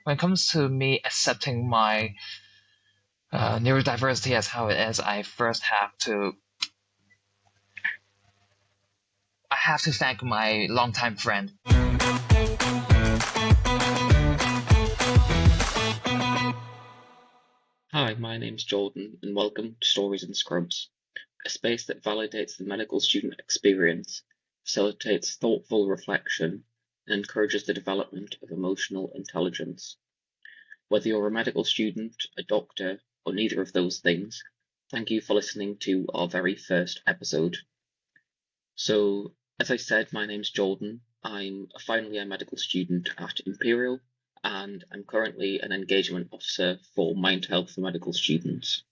when it comes to me accepting my neurodiversity as how it is, I have to thank my longtime friend. Hi, my name's Jordan, and welcome to Stories and Scrubs, a space that validates the medical student experience, facilitates thoughtful reflection, and encourages the development of emotional intelligence. Whether you're a medical student, a doctor, or neither of those things, thank you for listening to our very first episode. So, as I said, my name's Jordan. I'm a final year medical student at Imperial, and I'm currently an engagement officer for MindHealth for medical students.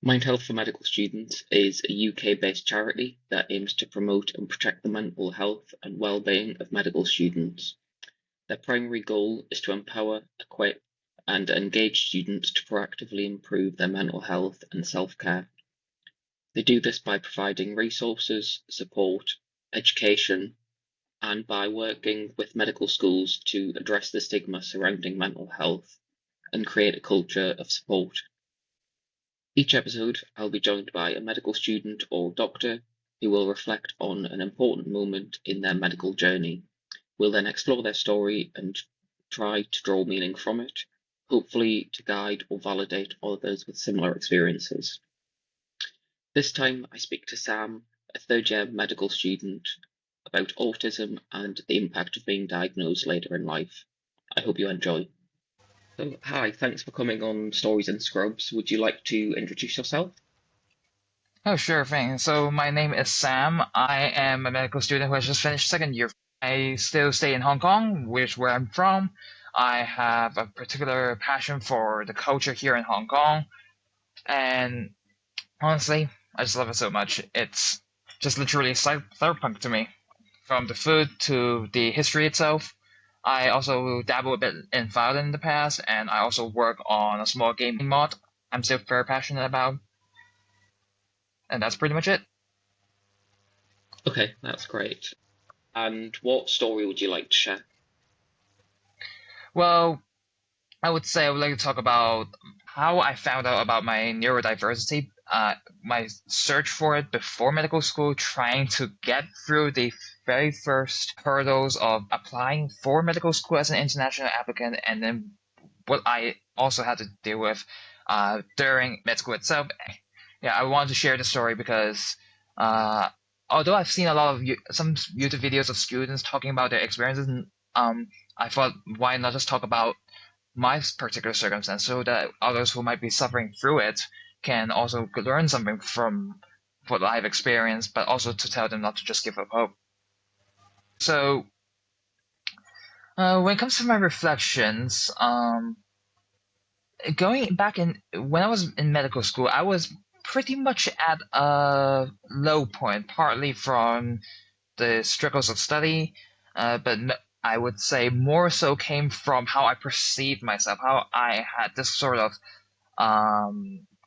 MindHealth for medical students is a UK-based charity that aims to promote and protect the mental health and well-being of medical students. Their primary goal is to empower, equip, and engage students to proactively improve their mental health and self-care. They do this by providing resources, support, education, and by working with medical schools to address the stigma surrounding mental health and create a culture of support. Each episode, I'll be joined by a medical student or doctor who will reflect on an important moment in their medical journey. We'll then explore their story and try to draw meaning from it, hopefully to guide or validate others with similar experiences. This time, I speak to Sam, a third-year medical student, about autism and the impact of being diagnosed later in life. I hope you enjoy. So, hi, thanks for coming on Stories and Scrubs. Would you like to introduce yourself? Oh, sure thing. So my name is Sam. I am a medical student who has just finished second year. I still stay in Hong Kong, which is where I'm from. I have a particular passion for the culture here in Hong Kong, and honestly, I just love it so much. It's just literally cyberpunk to me, from the food to the history itself. I also dabble a bit in violin in the past, and I also work on a small game mod I'm still very passionate about, and that's pretty much it. Okay, that's great. And what story would you like to share? Well, I would say I would like to talk about how I found out about my neurodiversity, my search for it before medical school, trying to get through the very first hurdles of applying for medical school as an international applicant, and then what I also had to deal with during med school itself. Yeah, I wanted to share the story because uh, although I've seen a lot of some YouTube videos of students talking about their experiences, I thought why not just talk about my particular circumstance so that others who might be suffering through it can also learn something from what I've experienced, but also to tell them not to just give up hope. So, when it comes to my reflections, going back in when I was in medical school, I was pretty much at a low point, partly from the struggles of study, but I would say more so came from how I perceived myself, how I had this sort of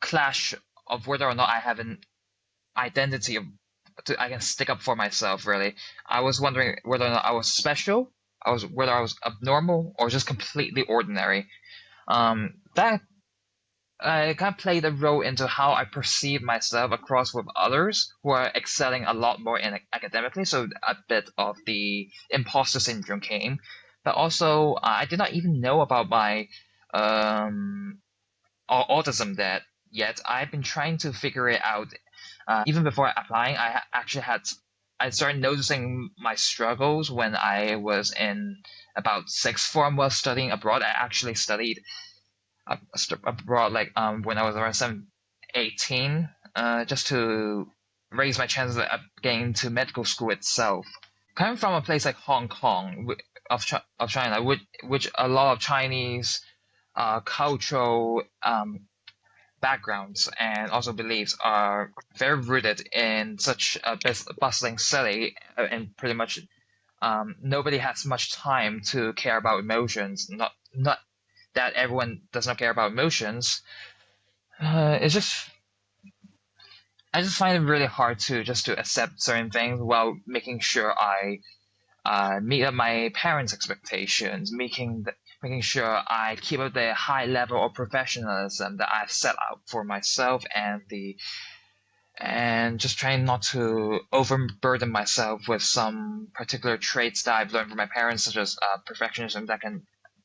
clash of whether or not I have an identity I can stick up for myself. Really, I was wondering whether or not I was special, whether I was abnormal or just completely ordinary. That kind of played a role into how I perceive myself across with others who are excelling a lot more in academically. So a bit of the imposter syndrome came, but also I did not even know about my um, autism that yet. I've been trying to figure it out. Even before applying, I started noticing my struggles when I was in about sixth form while studying abroad. I actually studied abroad like when I was around 18, just to raise my chances of getting into medical school itself. Coming from a place like Hong Kong of China, which a lot of Chinese cultural backgrounds and also beliefs are very rooted in such a bustling city, and pretty much nobody has much time to care about emotions. Not that everyone does not care about emotions. It's just I just find it really hard to accept certain things while making sure I meet up my parents' expectations, making sure I keep up the high level of professionalism that I've set out for myself, and just trying not to overburden myself with some particular traits that I've learned from my parents, such as perfectionism that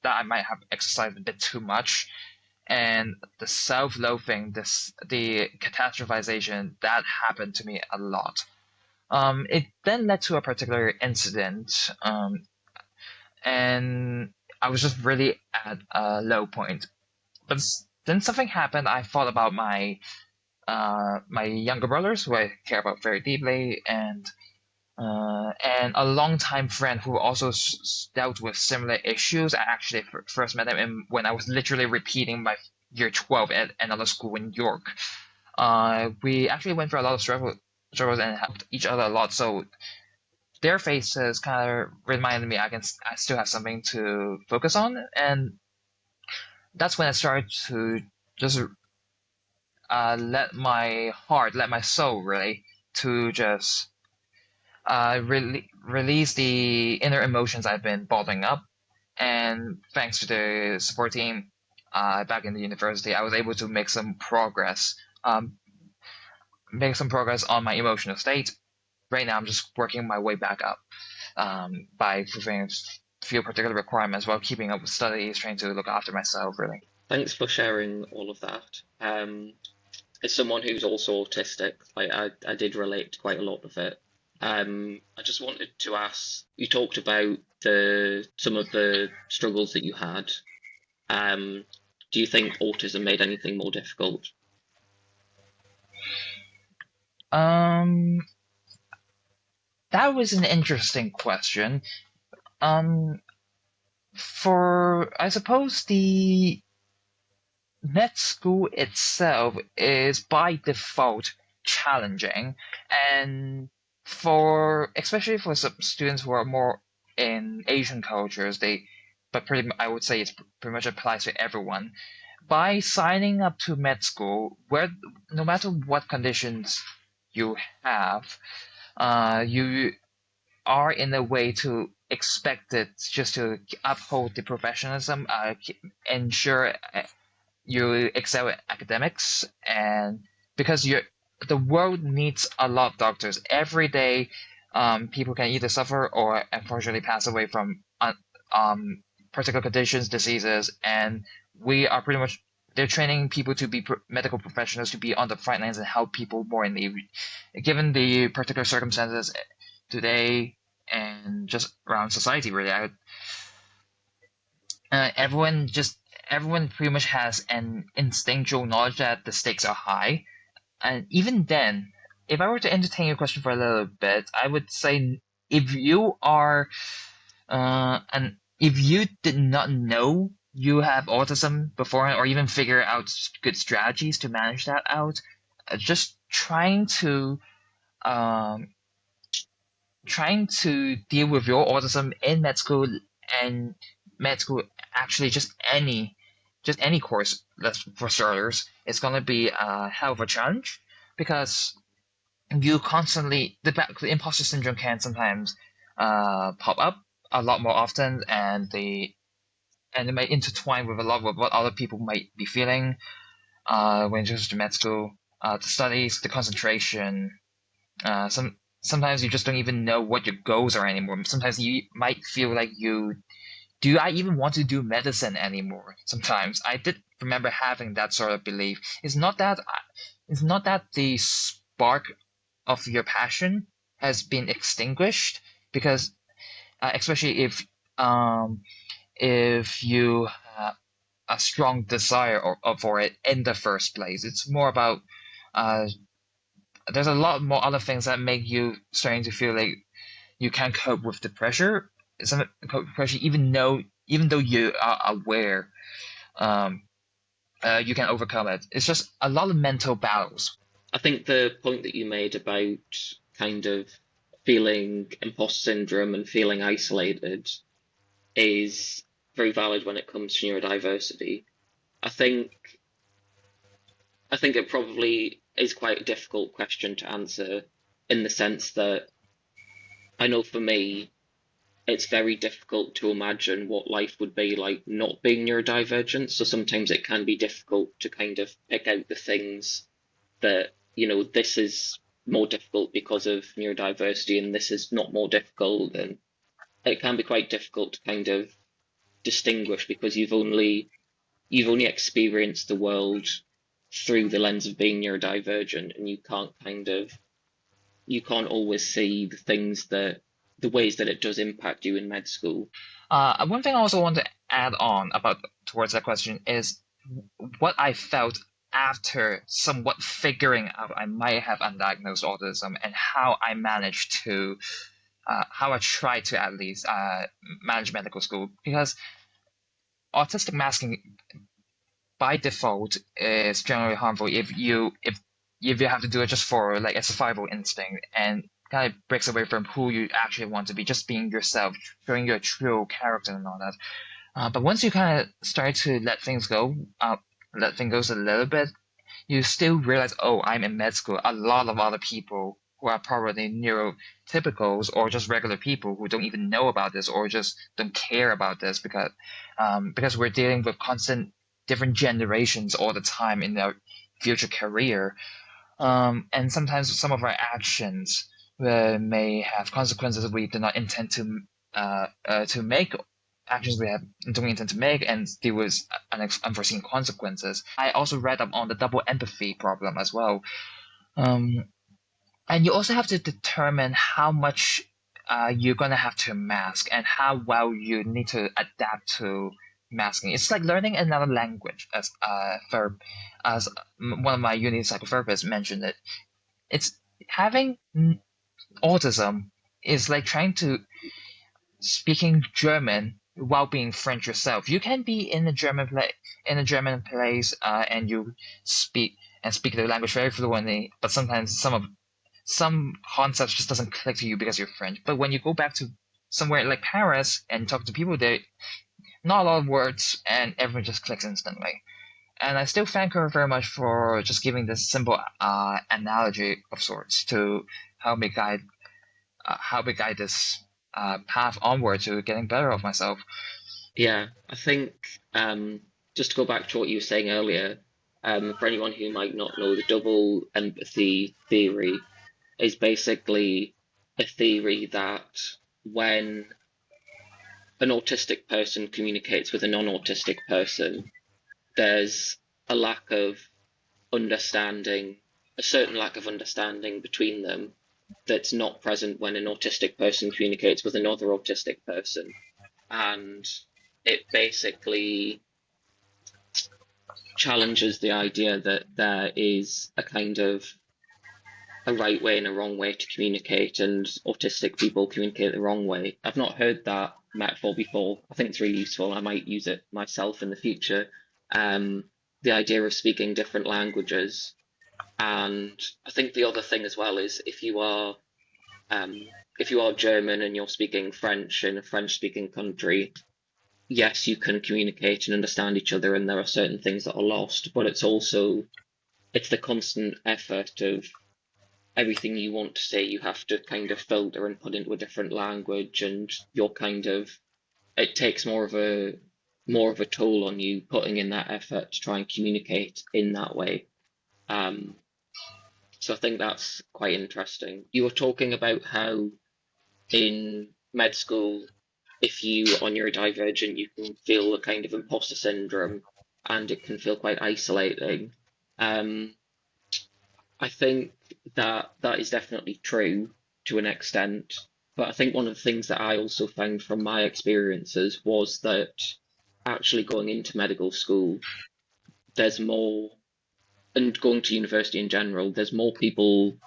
I might have exercised a bit too much, and the self-loathing, the catastrophization that happened to me a lot. It then led to a particular incident, and I was just really at a low point. But then something happened. I thought about my younger brothers, who I care about very deeply, and a longtime friend who also dealt with similar issues. I actually first met him when I was literally repeating my year 12 at another school in York. We actually went through a lot of struggles and helped each other a lot. So their faces kind of reminded me I still have something to focus on, and that's when I started to just let my soul really, to just release the inner emotions I've been bottling up. And thanks to the support team back in the university, I was able to make some progress on my emotional state. Right now, I'm just working my way back up by fulfilling a few particular requirements while keeping up with studies, trying to look after myself, really. Thanks for sharing all of that. As someone who's also autistic, I did relate to quite a lot of it. I just wanted to ask, you talked about some of the struggles that you had. Do you think autism made anything more difficult? Um, that was an interesting question. Um, I suppose the med school itself is by default challenging, and especially for some students who are more in Asian cultures, I would say it's pretty much applies to everyone. By signing up to med school, where no matter what conditions you have, you are in a way to expected just to uphold the professionalism, ensure you excel at academics, and because the world needs a lot of doctors every day. People can either suffer or unfortunately pass away from particular conditions, diseases, and we are pretty much they're training people to be medical professionals to be on the front lines and help people more in need. Given the particular circumstances today and just around society, really, everyone pretty much has an instinctual knowledge that the stakes are high. And even then, if I were to entertain your question for a little bit, I would say if you are and if you did not know you have autism beforehand or even figure out good strategies to manage that out, just um, trying to deal with your autism in med school, and med school actually just any course, that's for starters, it's going to be a hell of a challenge, because you constantly the imposter syndrome can sometimes pop up a lot more often, and it may intertwine with a lot of what other people might be feeling when it comes to med school, the studies, the concentration. Sometimes you just don't even know what your goals are anymore. Sometimes you might feel like do I even want to do medicine anymore? Sometimes I did remember having that sort of belief. It's not that the spark of your passion has been extinguished, because especially if you have a strong desire for it in the first place, it's more about uh, there's a lot more other things that make you starting to feel like you can't cope with the pressure. Cope with pressure, even though you are aware, um, you can overcome it. It's just a lot of mental battles. I think the point that you made about kind of feeling imposter syndrome and feeling isolated is very valid when it comes to neurodiversity. I think I think it probably is quite a difficult question to answer in the sense that I know for me, it's very difficult to imagine what life would be like not being neurodivergent. So sometimes it can be difficult to kind of pick out the things that, this is more difficult because of neurodiversity and this is not more difficult. And it can be quite difficult to kind of distinguish because you've only experienced the world through the lens of being neurodivergent, and you can't always see the ways that it does impact you in med school. One thing I also want to add on about towards that question is what I felt after somewhat figuring out I might have undiagnosed autism and how I managed to, how I tried to at least manage medical school because autistic masking by default is generally harmful if you have to do it just for like a survival instinct and kind of breaks away from who you actually want to be, just being yourself, showing your true character and all that. But once you kind of start to let things go a little bit, you still realize, oh, I'm in med school. A lot of other people who are probably neurotypicals or just regular people who don't even know about this or just don't care about this because we're dealing with constant different generations all the time in their future career. And sometimes some of our actions may have consequences we do not intend to make, actions we don't intend to make, and deal with unforeseen consequences. I also read up on the double empathy problem as well. Um, and you also have to determine how much you're going to have to mask and how well you need to adapt to masking. It's like learning another language, as one of my uni psychotherapists mentioned it. It's having autism is like trying to speaking German while being French yourself. You can be in a German place, and you speak the language very fluently, but sometimes some concepts just doesn't click to you because you're French. But when you go back to somewhere like Paris and talk to people there, not a lot of words, and everyone just clicks instantly. And I still thank her very much for just giving this simple analogy of sorts to help me guide this path onward to getting better of myself. Yeah, I think just to go back to what you were saying earlier, for anyone who might not know, the double empathy theory is basically a theory that when an autistic person communicates with a non-autistic person, there's a lack of understanding, a certain lack of understanding between them that's not present when an autistic person communicates with another autistic person. And it basically challenges the idea that there is a kind of a right way and a wrong way to communicate, and autistic people communicate the wrong way. I've not heard that metaphor before. I think it's really useful. I might use it myself in the future. The idea of speaking different languages. And I think the other thing as well is if you are German and you're speaking French in a French-speaking country, yes, you can communicate and understand each other, and there are certain things that are lost, but it's the constant effort of everything you want to say, you have to kind of filter and put into a different language, and it takes more of a toll on you putting in that effort to try and communicate in that way. So I think that's quite interesting. You were talking about how in med school, if you are neurodivergent, you can feel a kind of imposter syndrome and it can feel quite isolating. Um, I think that is definitely true to an extent, but I think one of the things that I also found from my experiences was that actually going into medical school, there's more, and going to university in general, there's more people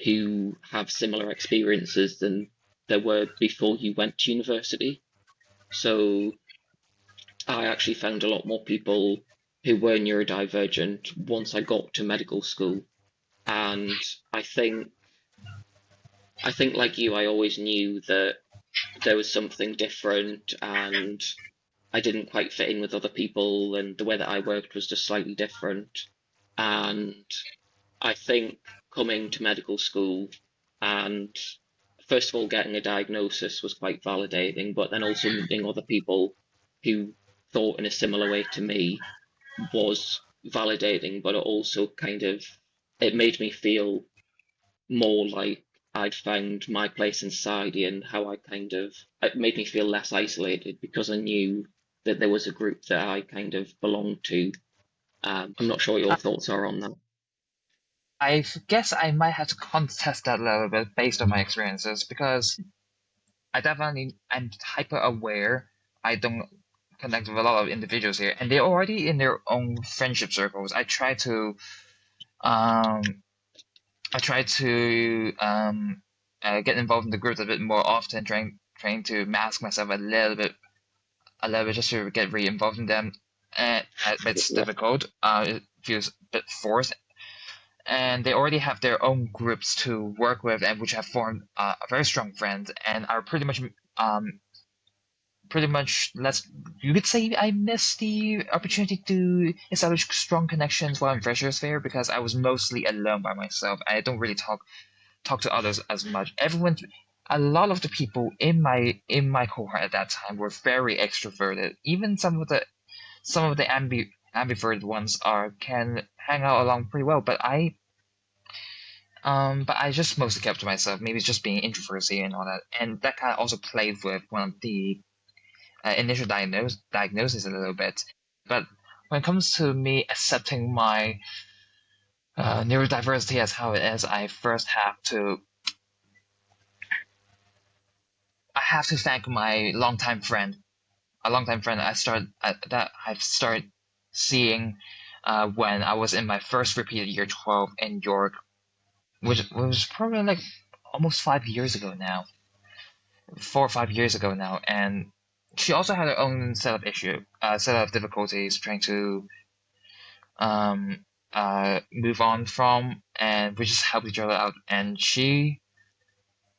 who have similar experiences than there were before you went to university. So I actually found a lot more people who were neurodivergent once I got to medical school. And I think I think like you, I always knew that there was something different and I didn't quite fit in with other people and the way that I worked was just slightly different. And I think coming to medical school and first of all, getting a diagnosis was quite validating, but then also meeting other people who thought in a similar way to me was validating, but it also it made me feel more like I'd found my place in society, and how it made me feel less isolated because I knew that there was a group that I kind of belonged to. I'm not sure what your thoughts are on that. I guess I might have to contest that a little bit based on my experiences because I'm hyper aware. I don't connect with a lot of individuals here, and they're already in their own friendship circles. Um, I try to get involved in the groups a bit more often, trying to mask myself a little bit just to get really involved in them. And it's Yeah. difficult. It feels a bit forced, and they already have their own groups to work with, and which have formed very strong friends, and are pretty much let's you could say I missed the opportunity to establish strong connections while in freshers fair because I was mostly alone by myself. I don't really talk to others as much. A lot of the people in my cohort at that time were very extroverted. Even some of the ambivert ones are can hang out along pretty well, but I just mostly kept to myself. Maybe it's just being introverted and all that, and that kind of also played with one of the initial diagnosis a little bit. But when it comes to me accepting my neurodiversity as how it is, I have to thank my longtime friend, a longtime friend that I've started seeing when I was in my first repeated year 12 in York, which was probably like almost 5 years ago now, 4 or 5 years ago now, and she also had her own set of difficulties trying to um, move on from, and we just helped each other out. And she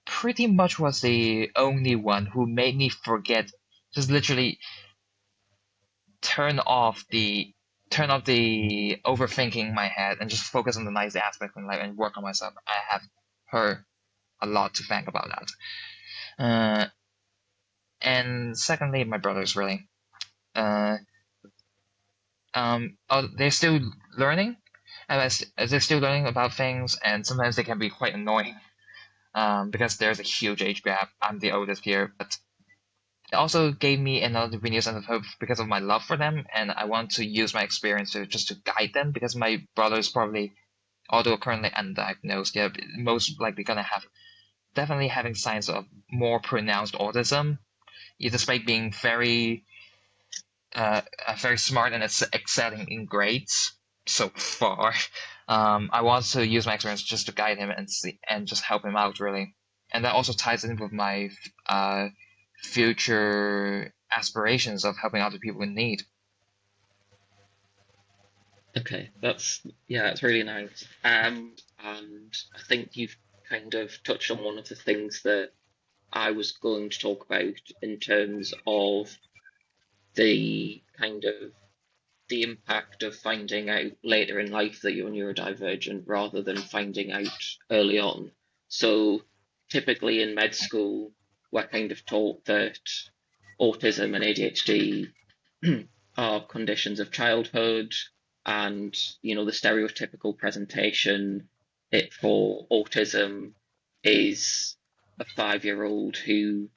pretty much was the only one who made me forget, just literally turn off the turn off the overthinking in my head and just focus on the nice aspect in life and work on myself. I have her a lot to thank about that. Uh, and secondly, my brothers really. Uh, they're still learning, and as they're still learning about things, and sometimes they can be quite annoying. Because there's a huge age gap. I'm the oldest here, but it also gave me another renewed sense of hope because of my love for them, and I want to use my experience to just to guide them because my brother's probably, although currently undiagnosed, they're most likely gonna have definitely having signs of more pronounced autism, despite being very smart and excelling in grades so far. I want to use my experience just to guide him and just help him out really, and that also ties in with my future aspirations of helping other people in need. Okay, that's really nice. And I think you've kind of touched on one of the things that I was going to talk about in terms of the kind of the impact of finding out later in life that you're neurodivergent rather than finding out early on. So typically in med school, we're kind of taught that autism and ADHD are conditions of childhood, and the stereotypical presentation it for autism is a 5-year old who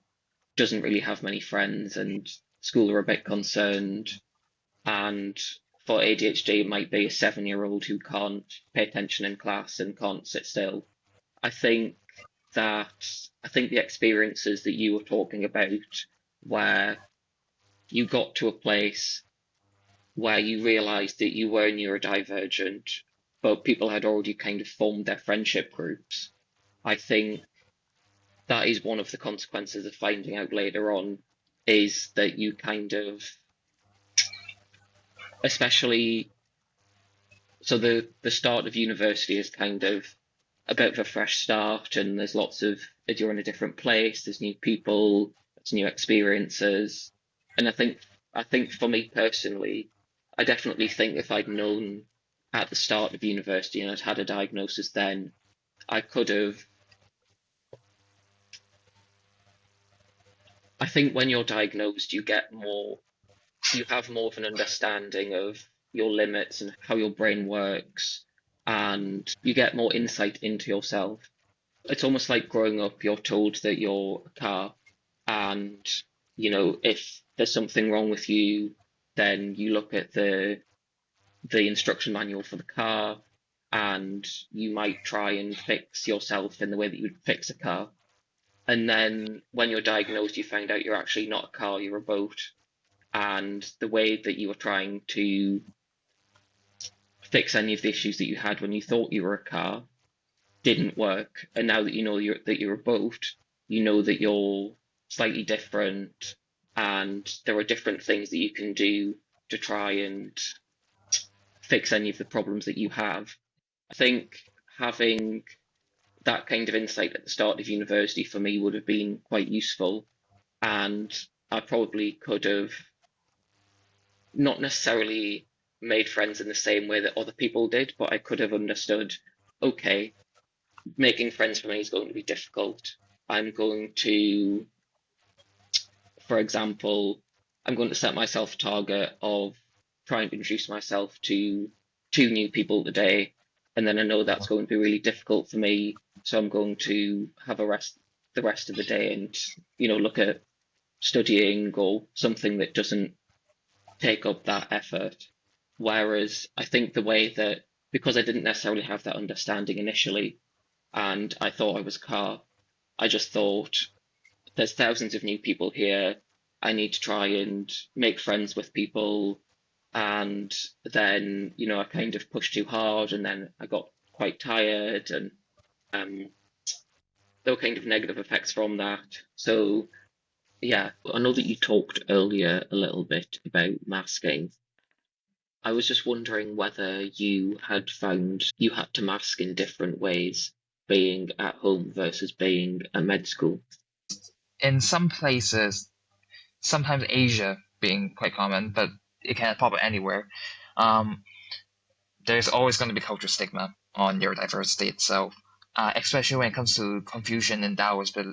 doesn't really have many friends and school are a bit concerned, and for ADHD it might be a 7-year old who can't pay attention in class and can't sit still. I think I think the experiences that you were talking about, where you got to a place where you realized that you were neurodivergent, but people had already kind of formed their friendship groups. I think that is one of the consequences of finding out later on, is that you kind of, especially, so the start of university is kind of a bit of a fresh start, and there's lots of, you're in a different place, there's new people, there's new experiences. And I think for me personally, I definitely think if I'd known at the start of university and I'd had a diagnosis then, I could have I think when you're diagnosed, you have more of an understanding of your limits and how your brain works, and you get more insight into yourself. It's almost like growing up, you're told that you're a car, and if there's something wrong with you, then you look at the instruction manual for the car, and you might try and fix yourself in the way that you would fix a car. And then when you're diagnosed, you find out you're actually not a car, you're a boat, and the way that you were trying to fix any of the issues that you had when you thought you were a car didn't work. And now that you know that you're a boat, you know that you're slightly different, and there are different things that you can do to try and fix any of the problems that you have. I think having that kind of insight at the start of university for me would have been quite useful, and I probably could have not necessarily made friends in the same way that other people did, but I could have understood, okay, making friends for me is going to be difficult. I'm going to, for example, I'm going to set myself a target of trying to introduce myself to two new people today, and then I know that's going to be really difficult for me, so I'm going to have the rest of the day and look at studying or something that doesn't take up that effort. Whereas I think the way that, because I didn't necessarily have that understanding initially, and I thought I was a car, I just thought there's thousands of new people here. I need to try and make friends with people. And then, I kind of pushed too hard, and then I got quite tired, and um, there were kind of negative effects from that. So, yeah, I know that you talked earlier a little bit about masking. I was just wondering whether you had found you had to mask in different ways, being at home versus being at med school. In some places, sometimes Asia being quite common, but it can pop up anywhere. Um, there's always going to be cultural stigma on neurodiversity itself, especially when it comes to Confucian and Taoist. But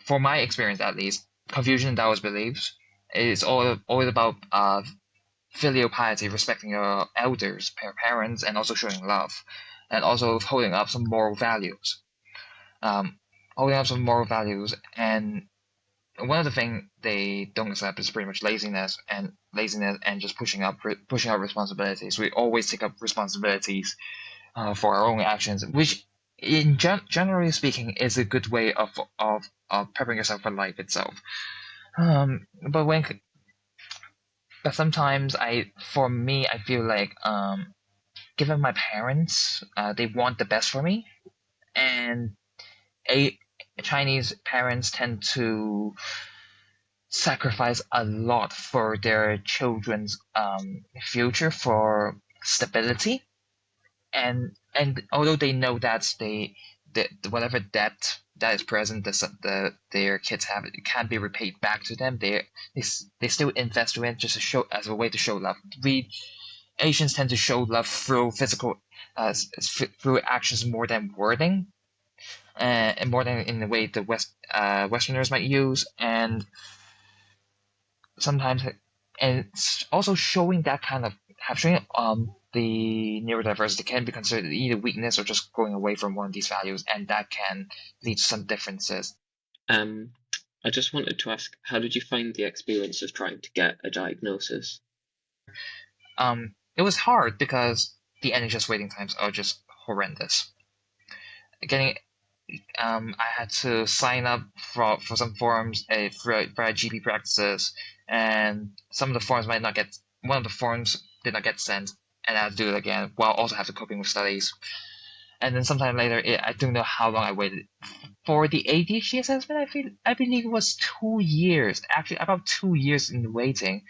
for my experience, at least, Confucian and Taoist beliefs is always about filial piety, respecting your elders, parents, and also showing love, and also holding up some moral values. Um, holding up some moral values, and one of the things they don't accept is pretty much laziness and just pushing out responsibilities. We always take up responsibilities for our own actions, which generally speaking is a good way of preparing yourself for life itself. Um, but when but sometimes for me, I feel like given my parents, they want the best for me, and a Chinese parents tend to sacrifice a lot for their children's future for stability, and although they know that whatever debt that is present their kids have, it can't be repaid back to them. They still invest in it just to show as a way to show love. We Asians tend to show love through through actions more than wording, and more than in the way the Westerners might use, and sometimes, and it's also showing that kind of showing the neurodiversity can be considered either weakness or just going away from one of these values, and that can lead to some differences. Um, I just wanted to ask, how did you find the experience of trying to get a diagnosis? It was hard because the NHS waiting times are just horrendous. Getting I had to sign up for some forms for GP practices, and some of the forms might not get one of the forms did not get sent, and I had to do it again while also have to coping with studies. And then sometime later, I don't know how long I waited for the ADHD assessment. I believe it was 2 years, actually about 2 years in waiting.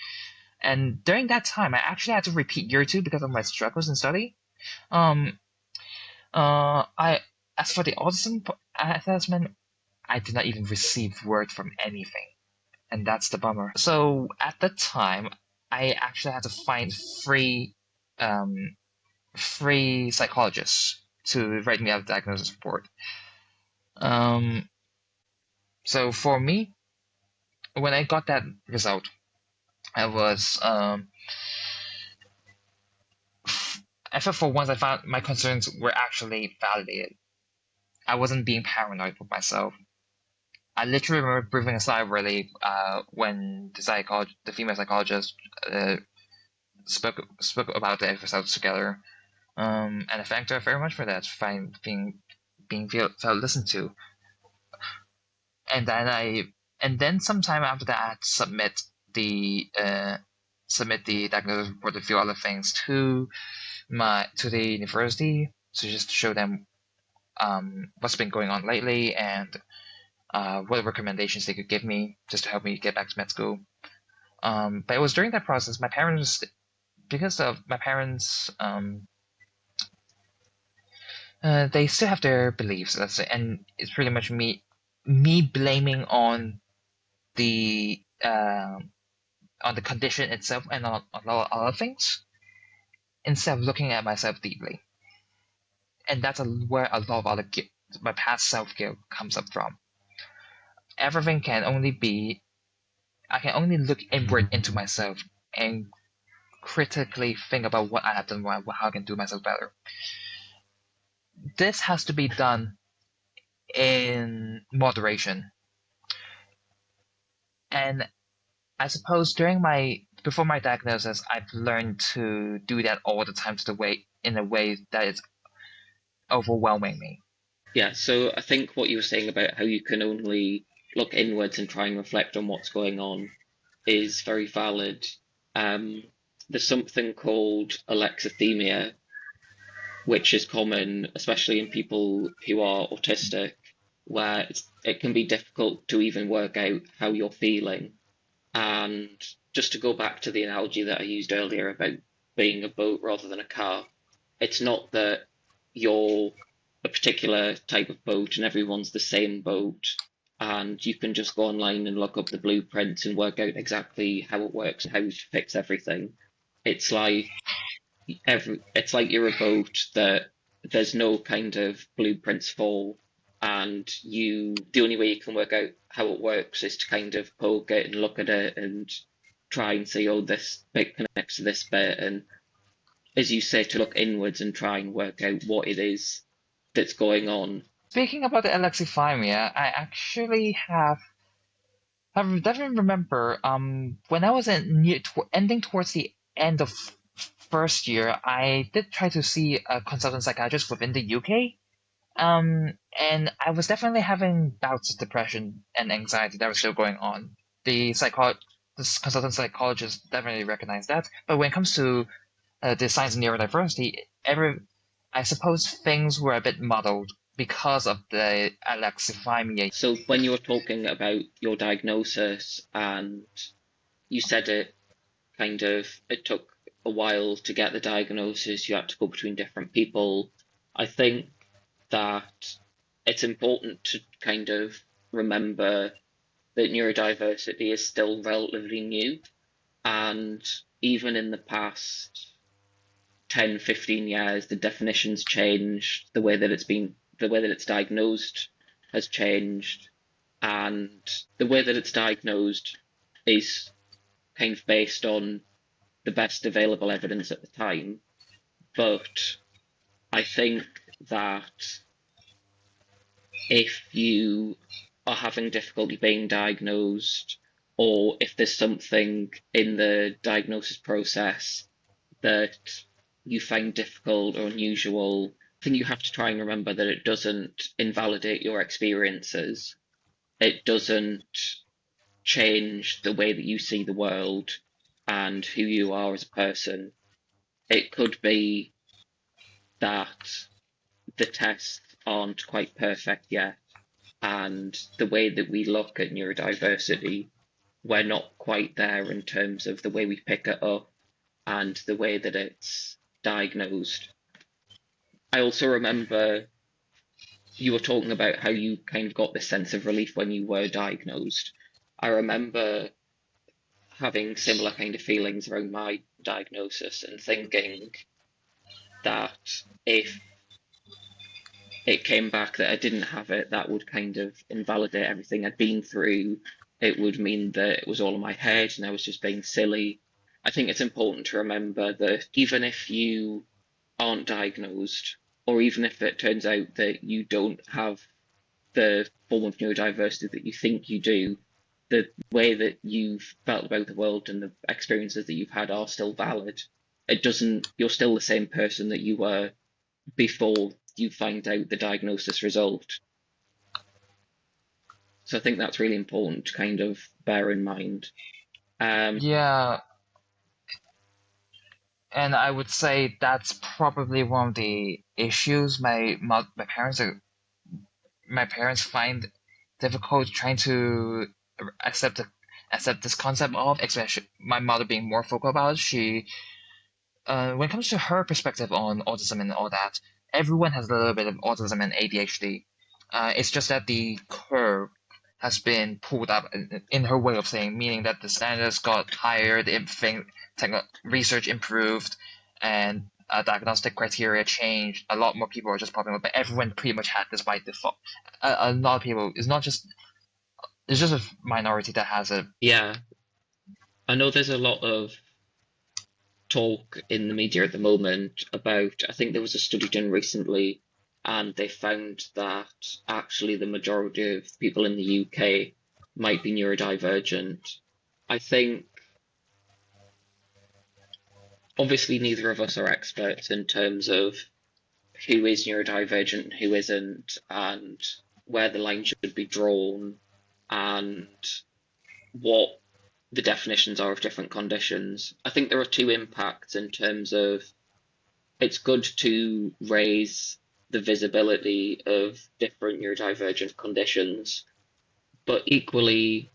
And during that time, I actually had to repeat year two because of my struggles in study. Um, I As for the autism assessment, I did not even receive word from anything, and that's the bummer. So at the time, I actually had to find um, free psychologists to write me out a diagnosis report. Um, so for me, when I got that result, I was I felt for once I found my concerns were actually validated. I wasn't being paranoid with myself. I literally remember breathing a sigh of relief when the female psychologist, uh, spoke about the episodes together. And I thanked her very much for that, being felt listened to. And then sometime after that, I had to submit the diagnosis report, a few other things to the university, to just show them what's been going on lately, and what recommendations they could give me just to help me get back to med school. But it was during that process, because of my parents, they still have their beliefs, let's say, and it's pretty much me blaming the on the condition itself and on a lot of other things instead of looking at myself deeply. And that's where a lot of my past self guilt comes up from. Everything can only be I can only look inward into myself and critically think about what I have done wrong, how I can do myself better. This has to be done in moderation. And I suppose before my diagnosis, I've learned to do that all the time in a way that is overwhelming me. Yeah, so I think what you were saying about how you can only look inwards and try and reflect on what's going on is very valid. Um, there's something called alexithymia, which is common, especially in people who are autistic, where it can be difficult to even work out how you're feeling. And just to go back to the analogy that I used earlier about being a boat rather than a car, it's not that you're a particular type of boat and everyone's the same boat, and you can just go online and look up the blueprints and work out exactly how it works and how to fix everything. It's like it's like you're a boat that there's no kind of blueprints for, and the only way you can work out how it works is to kind of poke it and look at it and try and say, oh, this bit connects to this bit, and as you say, to look inwards and try and work out what it is that's going on. Speaking about the alexithymia, I actually I definitely remember when I was ending towards the end of first year, I did try to see a consultant psychiatrist within the UK. And I was definitely having bouts of depression and anxiety that was still going on. This consultant psychologist definitely recognized that. But when it comes to the science of neurodiversity, I suppose things were a bit muddled because of the alexithymia. So when you were talking about your diagnosis and you said it took a while to get the diagnosis, you had to go between different people. I think that it's important to kind of remember that neurodiversity is still relatively new, and even in the past 10, 15 years, the definition's changed, the way that it's diagnosed has changed, and the way that it's diagnosed is kind of based on the best available evidence at the time. But I think that if you are having difficulty being diagnosed, or if there's something in the diagnosis process that you find difficult or unusual, I think you have to try and remember that it doesn't invalidate your experiences. It doesn't change the way that you see the world and who you are as a person. It could be that the tests aren't quite perfect yet, and the way that we look at neurodiversity, we're not quite there in terms of the way we pick it up and the way that it's diagnosed. I also remember you were talking about how you kind of got this sense of relief when you were diagnosed. I remember having similar kind of feelings around my diagnosis and thinking that if it came back that I didn't have it, that would kind of invalidate everything I'd been through, it would mean that it was all in my head and I was just being silly. I think it's important to remember that even if you aren't diagnosed, or even if it turns out that you don't have the form of neurodiversity that you think you do, the way that you've felt about the world and the experiences that you've had are still valid. It doesn't, you're still the same person that you were before you find out the diagnosis result. So I think that's really important to kind of bear in mind. Yeah, and I would say that's probably one of the issues my parents find difficult trying to accept the, accept this concept of, especially my mother being more vocal about it. She when it comes to her perspective on autism and all that, everyone has a little bit of autism and ADHD. It's just that the curve has been pulled up in her way of saying, meaning that the standards got higher, research improved, and diagnostic criteria changed. A lot more people are just popping up, but everyone pretty much had this by default. A lot of people, it's just a minority that has it. Yeah, I know there's a lot of talk in the media at the moment about, I think there was a study done recently, and they found that actually the majority of people in the UK might be neurodivergent. I think obviously neither of us are experts in terms of who is neurodivergent and who isn't, and where the line should be drawn, and what the definitions are of different conditions. I think there are two impacts in terms of it's good to raise the visibility of different neurodivergent conditions, but equally,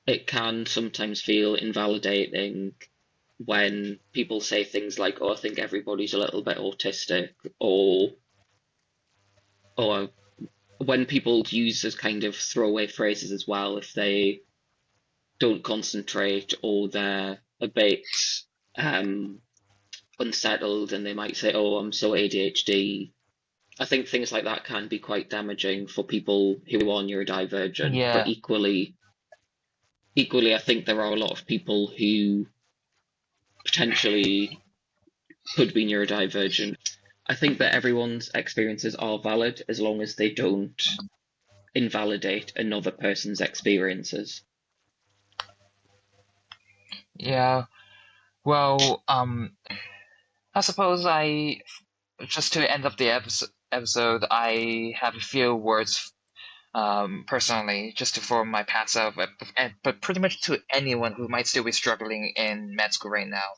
it can sometimes feel invalidating when people say things like, "Oh, I think everybody's a little bit autistic," or when people use as kind of throwaway phrases as well, if they don't concentrate or they're a bit um, unsettled and they might say, "Oh, I'm so ADHD." I think things like that can be quite damaging for people who are neurodivergent, but Yeah, equally, I think there are a lot of people who potentially could be neurodivergent. I think that everyone's experiences are valid as long as they don't invalidate another person's experiences. yeah. Well, I suppose just to end up the episode, I have a few words, personally, just to for my past self, but pretty much to anyone who might still be struggling in med school right now.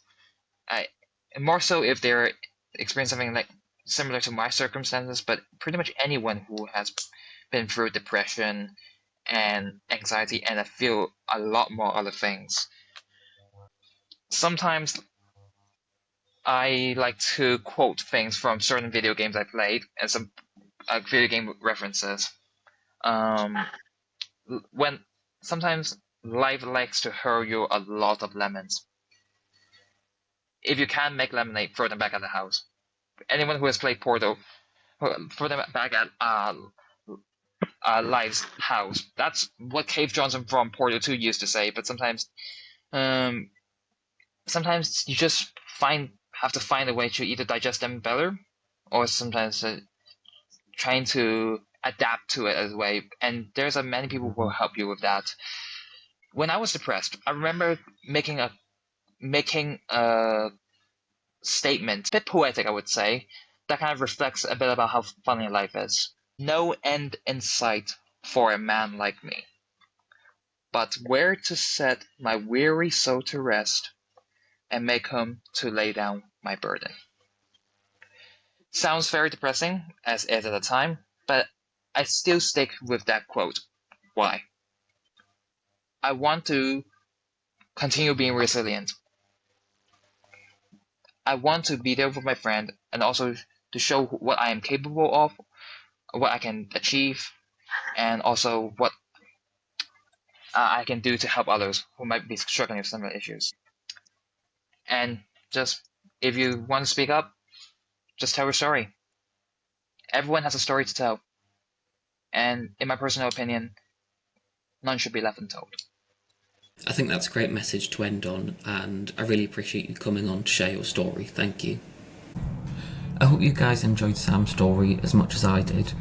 I more so if they're experiencing something like similar to my circumstances, but pretty much anyone who has been through depression and anxiety, and I feel a lot more other things. Sometimes I like to quote things from certain video games I played and some video game references. Um, when sometimes life likes to hurl you a lot of lemons. If you can't make lemonade, throw them back at the house. Anyone who has played Portal, throw them back at Life's house. That's what Cave Johnson from Portal 2 used to say. But um, sometimes you just have to find a way to either digest them better, or sometimes trying to adapt to it as a way. And there's many people who will help you with that. When I was depressed, I remember making a statement, a bit poetic, I would say, that kind of reflects a bit about how funny life is. No end in sight for a man like me, but where to set my weary soul to rest and make home to lay down my burden. Sounds very depressing, as is at the time, but I still stick with that quote. Why? I want to continue being resilient. I want to be there for my friend and also to show what I am capable of, what I can achieve, and also what I can do to help others who might be struggling with similar issues. And just, if you want to speak up, just tell your story. Everyone has a story to tell, and in my personal opinion, none should be left untold. I think that's a great message to end on, and I really appreciate you coming on to share your story. Thank you. I hope you guys enjoyed Sam's story as much as I did.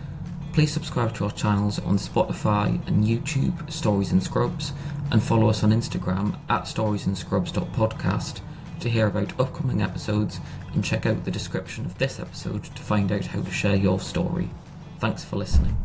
Please subscribe to our channels on Spotify and YouTube, Stories and Scrubs, and follow us on Instagram at storiesandscrubs.podcast to hear about upcoming episodes, and check out the description of this episode to find out how to share your story. Thanks for listening.